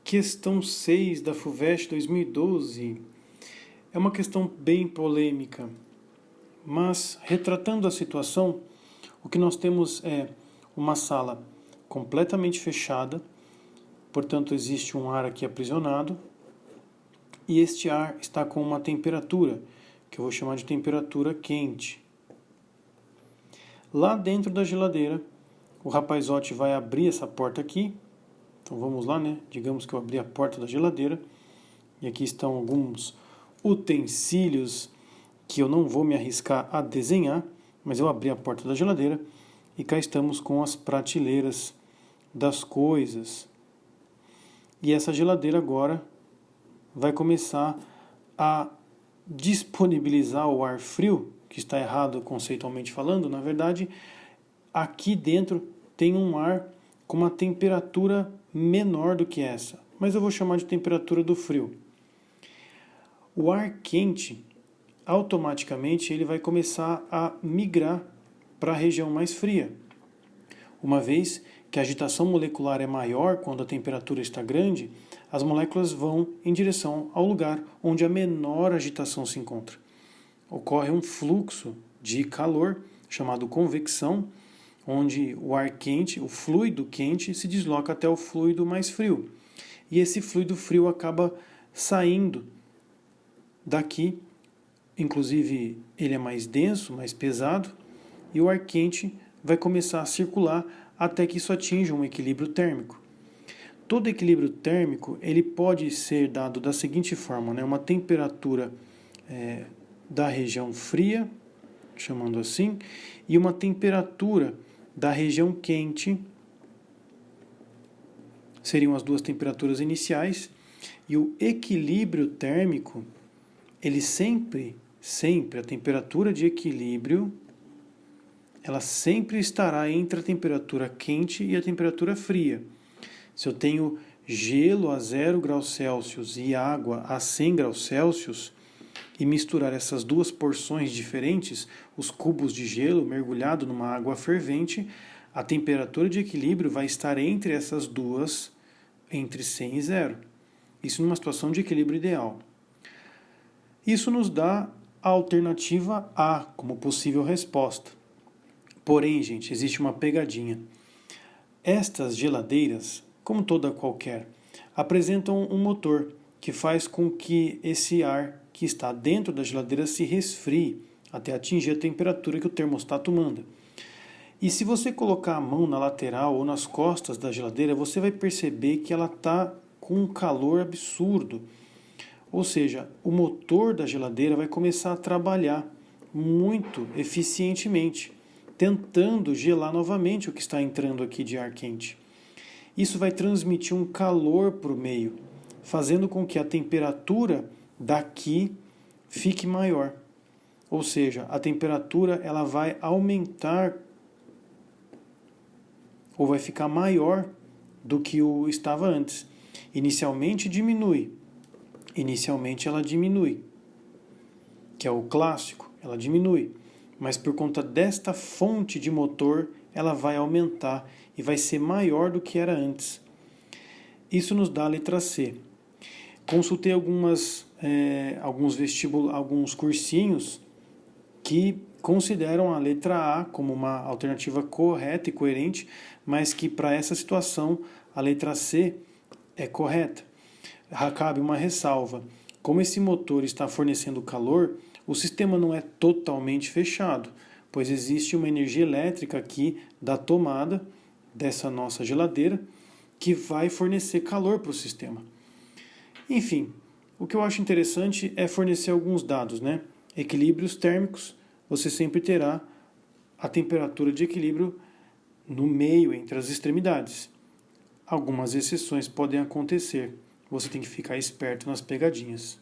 Questão 6 da FUVEST 2012 é uma questão bem polêmica, mas retratando a situação, o que nós temos é uma sala completamente fechada, portanto existe um ar aqui aprisionado, e este ar está com uma temperatura, que eu vou chamar de temperatura quente. Lá dentro da geladeira, o rapazote vai abrir essa porta aqui. Então vamos lá, né? Digamos que eu abri a porta da geladeira e aqui estão alguns utensílios que eu não vou me arriscar a desenhar, mas eu abri a porta da geladeira e cá estamos com as prateleiras das coisas. E essa geladeira agora vai começar a disponibilizar o ar frio, que está errado conceitualmente falando. Na verdade, aqui dentro tem um ar com uma temperatura menor do que essa, mas eu vou chamar de temperatura do frio. O ar quente, automaticamente, ele vai começar a migrar para a região mais fria. Uma vez que a agitação molecular é maior quando a temperatura está grande, as moléculas vão em direção ao lugar onde a menor agitação se encontra. Ocorre um fluxo de calor, chamado convecção, onde o ar quente, o fluido quente, se desloca até o fluido mais frio. E esse fluido frio acaba saindo daqui, inclusive ele é mais denso, mais pesado, e o ar quente vai começar a circular até que isso atinja um equilíbrio térmico. Todo equilíbrio térmico ele pode ser dado da seguinte forma, né? Uma temperatura da região fria, chamando assim, e uma temperatura da região quente, seriam as duas temperaturas iniciais, e o equilíbrio térmico, ele sempre, a temperatura de equilíbrio, ela sempre estará entre a temperatura quente e a temperatura fria. Se eu tenho gelo a 0 graus Celsius e água a 100 graus Celsius, e misturar essas duas porções diferentes, os cubos de gelo mergulhado numa água fervente, a temperatura de equilíbrio vai estar entre essas duas, entre 100 e 0. Isso numa situação de equilíbrio ideal. Isso nos dá a alternativa A como possível resposta. Porém, gente, existe uma pegadinha. Estas geladeiras, como toda qualquer, apresentam um motor que faz com que esse ar que está dentro da geladeira se resfrie até atingir a temperatura que o termostato manda. E se você colocar a mão na lateral ou nas costas da geladeira, você vai perceber que ela está com um calor absurdo. Ou seja, o motor da geladeira vai começar a trabalhar muito eficientemente, tentando gelar novamente o que está entrando aqui de ar quente. Isso vai transmitir um calor para o meio, fazendo com que a temperatura daqui fique maior. Ou seja, a temperatura ela vai aumentar ou vai ficar maior do que o estava antes. Inicialmente ela diminui, que é o clássico, ela diminui. Mas por conta desta fonte de motor, ela vai aumentar e vai ser maior do que era antes. Isso nos dá a letra C. Consultei alguns cursinhos que consideram a letra A como uma alternativa correta e coerente, mas que para essa situação a letra C é correta. Cabe uma ressalva. Como esse motor está fornecendo calor, o sistema não é totalmente fechado, pois existe uma energia elétrica aqui da tomada dessa nossa geladeira que vai fornecer calor para o sistema. Enfim, o que eu acho interessante é fornecer alguns dados, né? Equilíbrios térmicos, você sempre terá a temperatura de equilíbrio no meio, entre as extremidades. Algumas exceções podem acontecer, você tem que ficar esperto nas pegadinhas.